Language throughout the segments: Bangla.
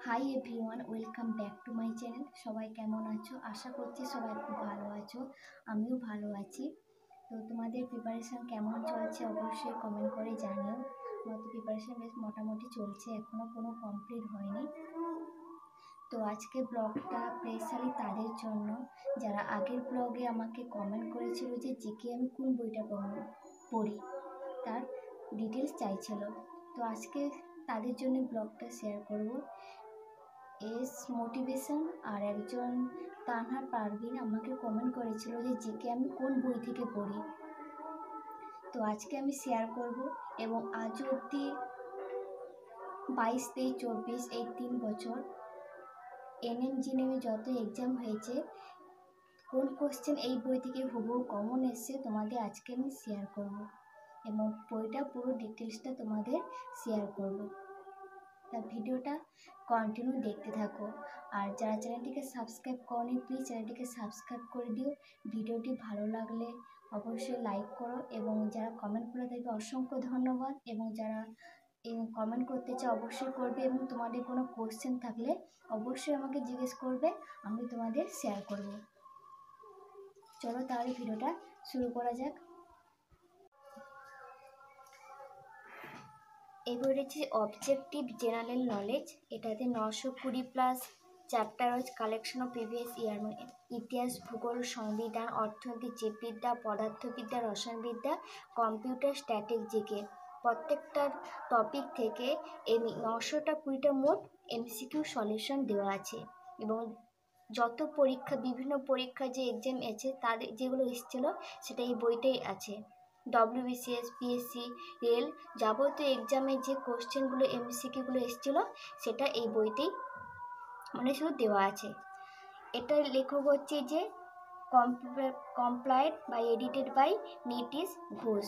Hi everyone, welcome back to my channel. সবাই কেমন আছো? আশা করছি সবাই খুব ভালো আছো, আমিও ভালো আছি। তো তোমাদের প্রিপারেশান কেমন চলছে অবশ্যই কমেন্ট করে জানিও। আমার তো প্রিপারেশান বেশ মোটামুটি চলছে, এখনও কোনো কমপ্লিট হয়নি। তো আজকে ব্লগটা স্পেশালি তাদের জন্য যারা আগের ব্লগে আমাকে কমেন্ট করেছিল যে জিকে আমি কোন বইটা পড়ি, তার ডিটেলস চাইছিল। তো আজকে তাদের জন্য ব্লগটা শেয়ার করব। এস মোটিভেশন আর একজন তানহা পারভিন আমাকে কমেন্ট করেছিল যে জিকে আমি কোন বই থেকে পড়ি। তো আজকে আমি শেয়ার করব এবং আজ অবধি 22, 23, 24 এই 3 বছর জিএনএমে যত এক্সাম হয়েছে কোন কোশ্চেন এই বই থেকে হুবহু কমন এসছে তোমাদের আজকে আমি শেয়ার করব এবং বইটা পুরো ডিটেলসটা তোমাদের শেয়ার করব। তা ভিডিওটা কন্টিনিউ দেখতে থাকো। আর যারা চ্যানেলটিকে সাবস্ক্রাইব করনি প্লিজ চ্যানেলটিকে সাবস্ক্রাইব করে দিও। ভিডিওটি ভালো লাগলে অবশ্যই লাইক করো এবং যারা কমেন্ট করে তাদেরকে অসংখ্য ধন্যবাদ। এবং যারা কমেন্ট করতে চাও অবশ্যই করবে এবং তোমাদের কোনো কোশ্চেন থাকলে অবশ্যই আমাকে জিজ্ঞেস করবে, আমি তোমাদের শেয়ার করব। চলো তাহলে ভিডিওটা শুরু করা যাক। এই বইটা হচ্ছে অবজেক্টিভ জেনারেল নলেজ। এটাতে 920+ chapter wise collection of previous year, মানে ইতিহাস, ভূগোল, সংবিধান, অর্থনীতি, জীববিদ্যা, পদার্থবিদ্যা, রসায়নবিদ্যা, কম্পিউটার, স্ট্যাটিক, জিকে। প্রত্যেকটা টপিক থেকে এই 920টা মোট এমসিকিউ সলিউশন দেওয়া আছে এবং যত পরীক্ষা, বিভিন্ন পরীক্ষা যে এক্সাম আছে তাদের যেগুলো এসেছিলো সেটা এই বইটাই আছে। ডব্লিউবিসিএস, পিএসসি, রেল যাবতীয় এক্সামে যে কোশ্চেনগুলো এমসিকিউগুলো এসেছিলো সেটা এই বইতেই মানে শুধু দেওয়া আছে। এটার লেখক হচ্ছে যে compiled by edited by Nitish Ghosh.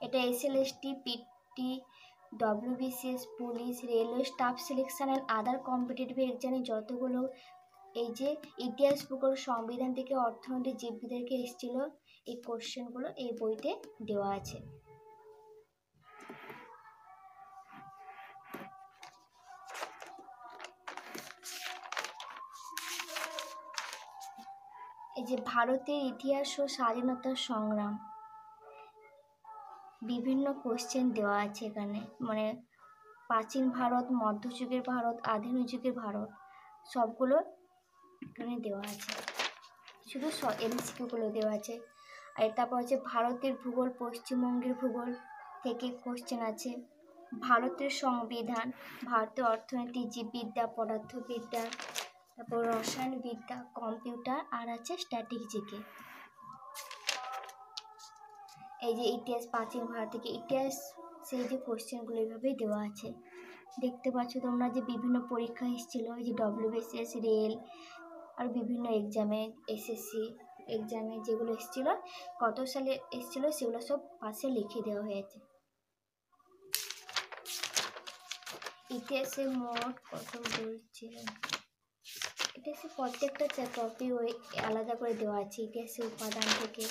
এটা SLST, PT, WBCS, police, railway staff selection and other competitive এক্সামে যতগুলো এই যে ইতিহাস, ভূগোল, সংবিধান থেকে অর্থনীতি, জীববিদ্যাকে এসেছিলো এই কোশ্চেনগুলো এই বইতে দেওয়া আছে। এই যে ভারতের ইতিহাস ও স্বাধীনতার সংগ্রাম, বিভিন্ন কোশ্চেন দেওয়া আছে এখানে, মানে প্রাচীন ভারত, মধ্যযুগের ভারত, আধুনিক যুগের ভারত সবগুলো এখানে দেওয়া আছে, শুধু এমসিকিউগুলো দেওয়া আছে। আর তারপর হচ্ছে ভারতের ভূগোল, পশ্চিমবঙ্গের ভূগোল থেকে কোশ্চেন আছে। ভারতের সংবিধান, ভারতের অর্থনীতি, জীববিদ্যা, পদার্থবিদ্যা, তারপর রসায়নবিদ্যা, কম্পিউটার, আর আছে স্ট্যাটিক, জিকে। এই যে ইতিহাস, প্রাচীন ভারত থেকে ইতিহাস, সেই যে কোশ্চেনগুলো এইভাবেই দেওয়া আছে। দেখতে পাচ্ছ তোমরা যে বিভিন্ন পরীক্ষা এসেছিলো, এই যে ডব্লিউবিসিএস, রেল আর বিভিন্ন এক্সামে, এসএসসি এক্সামে যেগুলো এসেছিলো, কত সালে এসেছিলো সেগুলো সব পাশে লিখে দেওয়া হয়েছে। ইতিহাসে মোট কত বলছে, ইতিহাসে প্রত্যেকটা টপিক ওই আলাদা করে দেওয়া আছে। ইতিহাসের উপাদান থেকে,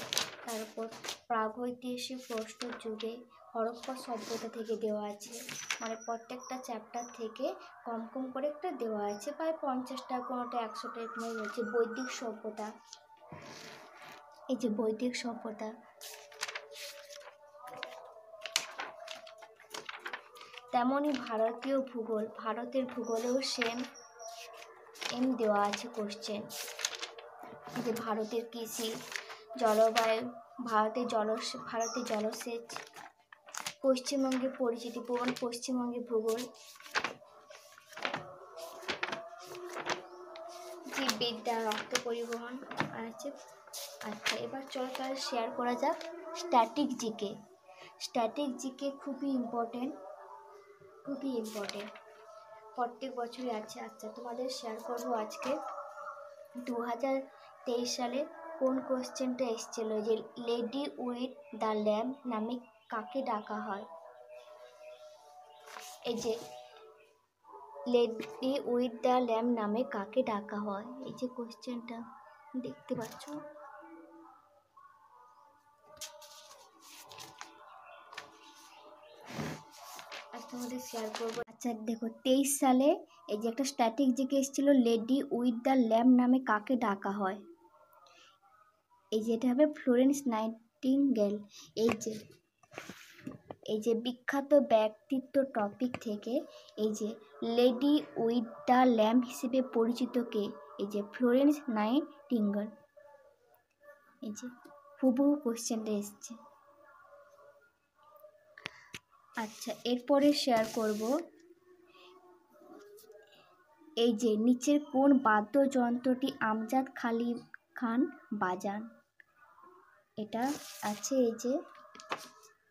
তারপর প্রাগৈতিহাসিক প্রস্তর যুগে, হরপ্পা সভ্যতা থেকে দেওয়া আছে। মানে প্রত্যেকটা চ্যাপ্টার থেকে কম কম করে একটা দেওয়া আছে, প্রায় 50টা, কোনোটা 100টা এরকম রয়েছে। বৈদিক সভ্যতা, এই যে বৈদিক সভ্যতা, তেমনই ভারতীয় ভূগোল, ভারতের ভূগোলেও সেম দেওয়া আছে কোশ্চেন। যে ভারতের কৃষি, জলবায়ু, ভারতের জলসেচ, পশ্চিমবঙ্গের পরিচিতি, পশ্চিমবঙ্গের ভূগোল, জীববিদ্যা, রক্ত পরিবহন আছে। আচ্ছা, এবার চলো তাহলে শেয়ার করা যাক স্ট্যাটিক জিকে। স্ট্যাটিক জিকে খুবই ইম্পর্টেন্ট, প্রত্যেক বছরই আছে। আচ্ছা, তোমাদের শেয়ার করবো আজকে 2023 সালে কোন কোশ্চেনটা এসেছিল, যে লেডি উইথ দ্য ল্যাম্প নামে কাকে ডাকা হয়। এই যে লেডি উইথ দ্য ল্যাম্প নামে কাকে ডাকা হয়, এই যে কোশ্চেনটা দেখতে পাচ্ছ। আচ্ছা, তোমাদের শেয়ার করবো। আচ্ছা দেখো, 23 সালে এই যে একটা স্ট্যাটিক জিকে এসেছিল, লেডি উইথ দ্য ল্যাম্প নামে কাকে ডাকা হয়? এই যে এটা হবে ফ্লোরেন্স নাইটিঙ্গেল। এই যে বিখ্যাত ব্যক্তিত্ব টপিক থেকে এই যে লেডি উইথ দ্য ল্যাম্প হিসেবে পরিচিত কে? এই যে ফ্লোরেন্স নাইটিঙ্গেল। এই যে হুবহু কোশ্চেনটা এসছে। আচ্ছা এরপরে শেয়ার করব, এই যে নিচের কোন বাদ্যযন্ত্রটি আমজাদ খান বাজান? এটা আছে এই যে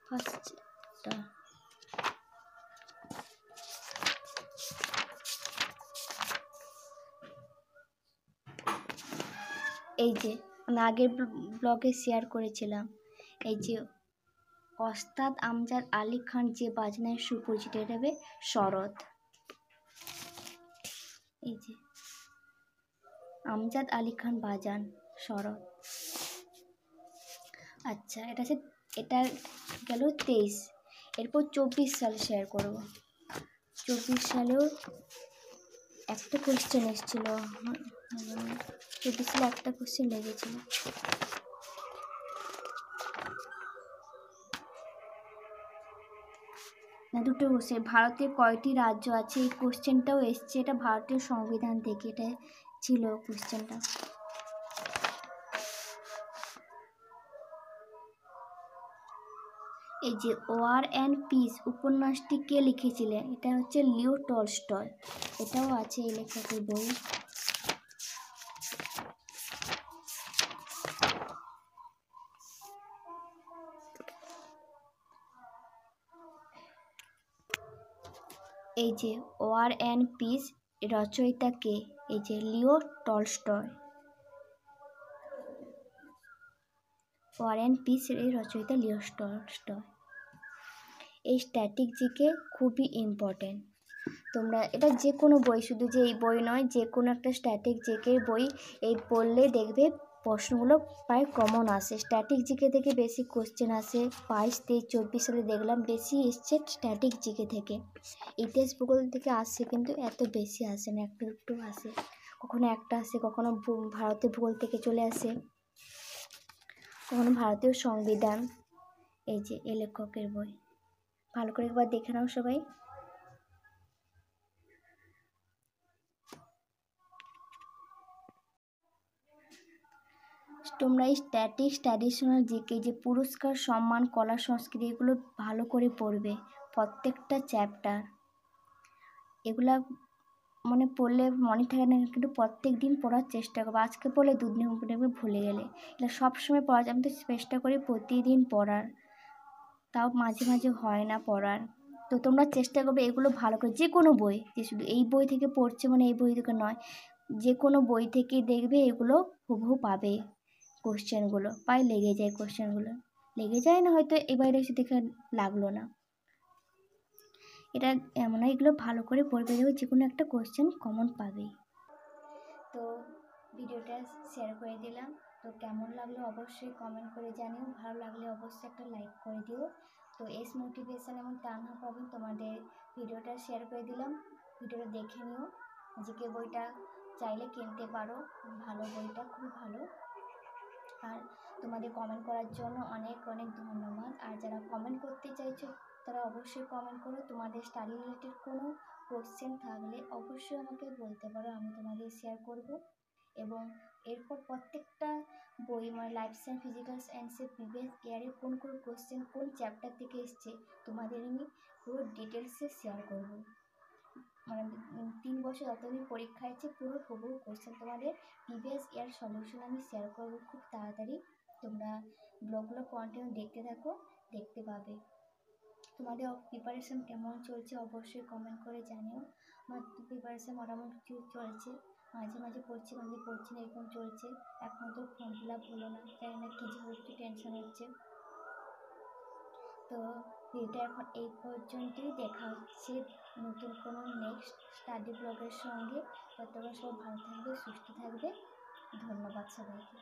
ফার্স্টটা, এই যে আমি আগের ব্লগে শেয়ার করেছিলাম, এই যে ওস্তাদ আমজাদ আলী খান যে বাজনায় সুপরিচিত, এটা হবে সরোদ। এই যে আমজাদ আলী খান বাজান, সরোদ। আচ্ছা এটা গেল 23। এরপর 24 সাল শেয়ার করব। 24 সালেও একটা কোশ্চেন এসেছিল, 24 সালে একটা কোশ্চেন লেগেছিল। না, দুটো কোশ্চেন। ভারতের কয়টি রাজ্য আছে? এই কোশ্চেনটাও এসছে, এটা ভারতীয় সংবিধান থেকে এটা ছিল কোশ্চেনটা। এই যে ওয়ার অ্যান্ড পিস উপন্যাসটি কে লিখেছিলেন? এটা হচ্ছে লিও টলস্টয়। এটাও আছে এই লেখকের বই। এই যে ওয়ার অ্যান্ড পিস রচয়িতা কে? এই যে Leo Tolstoy. War and Peace এর রচয়িতা লিও টলস্টয়। এই স্ট্যাটিক জিকে খুবই ইম্পর্টেন্ট। তোমরা এটা যে কোনো বই, শুধু যে এই বই নয়, যে কোনো একটা স্ট্যাটিক জিকের বই এই পড়লে দেখবে প্রশ্নগুলো প্রায় কমন আসে। স্ট্যাটিক জিকে থেকে বেশি কোশ্চেন আসে। 22, 23, 24 সালে দেখলাম বেশি এসছে স্ট্যাটিক জিকে থেকে। ইতিহাস ভূগোল থেকে আসছে কিন্তু এত বেশি আসে না, একটু একটু আসে। কখনো একটা আসে, কখনো ভারতের ভূগোল থেকে চলে আসে, কখনো ভারতীয় সংবিধান। এই যে এ লেখকের বই, ভালো করে একবার দেখে নাও সবাই। তোমরা এই স্ট্যাটিক্স, ট্র্যাডিশনাল জিকে, যে পুরস্কার, সম্মান, কলা, সংস্কৃতি, এগুলো ভালো করে পড়বে প্রত্যেকটা চ্যাপ্টার। এগুলা মানে পড়লে মনে থাকে না, কিন্তু প্রত্যেক দিন পড়ার চেষ্টা করবো। আজকে পড়লে দুদিন পরে ভুলে গেলে, এটা সবসময় পড়া যায়। আমি তো চেষ্টা করি প্রতিদিন পড়ার, তাও মাঝে মাঝে হয় না পড়ার। তো তোমরা চেষ্টা করবে এগুলো ভালো করে, যে কোনো বই, যে শুধু এই বই থেকে পড়ছে মানে এই বই থেকে নয়, যে কোনো বই থেকে দেখবে এগুলো হুবহু পাবে। কোশ্চেনগুলো পায়ে লেগে যায়, কোশ্চেনগুলো লেগে যায় না, হয়তো এবারে এসে দেখে লাগলো না। এটা এমন হয়, এগুলো ভালো করে পড়বে, দেখবে যে কোনো একটা কোশ্চেন কমন পাবেই। তো ভিডিওটা শেয়ার করে দিলাম। তো কেমন লাগলো অবশ্যই কমেন্ট করে জানিও। ভালো লাগলে অবশ্যই একটা লাইক করে দিও। তো এস মোটিভেশন এবং টানহা পাবেন তোমাদের ভিডিওটা শেয়ার করে দিলাম। ভিডিওটা দেখে নিও। জিকে বইটা চাইলে কিনতে পারো, ভালো বইটা, খুব ভালো। আর তোমাদের কমেন্ট করার জন্য অনেক অনেক ধন্যবাদ। আর যারা কমেন্ট করতে চাইছো তারা অবশ্যই কমেন্ট করো। তোমাদের স্টাডি রিলেটেড কোনো কোশ্চেন থাকলে অবশ্যই আমাকে বলতে পারো, আমি তোমাদের শেয়ার করব। এবং এরপর প্রত্যেকটা বই, মানে লাইফ সায়েন্স, ফিজিক্যাল সায়েন্সের প্রিভিয়াস ইয়ারে কোন কোন কোশ্চেন কোন চ্যাপ্টার থেকে এসছে তোমাদের আমি পুরো ডিটেলসে শেয়ার করব। মানে 3 বছর যতদিন পরীক্ষা আছে পুরো হুবহু কোশ্চেন তোমাদের প্রিভিয়াস ইয়ার সলিউশন আমি শেয়ার করবো খুব তাড়াতাড়ি। তোমরা ব্লগগুলো কন্টিনিউ দেখতে থাকো, দেখতে পাবে। তোমাদের প্রিপারেশন কেমন চলছে অবশ্যই কমেন্ট করে জানিও। আমার প্রিপারেশন মোটামুটি চলছে, মাঝে মাঝে পড়ছি, মাঝে পড়ছি না, এরকম চলছে। এখন তো ফর্ম ফিল আপ হলো না, জানি না কী যে একটু টেনশন হচ্ছে। তো ভিডিওটা এখন এই পর্যন্তই। দেখা হচ্ছে নতুন কোনো নেক্সট স্টাডি ব্লগের সঙ্গে। ততক্ষণ সবাই ভালো থাকবে, সুস্থ থাকবে। ধন্যবাদ সবাইকে।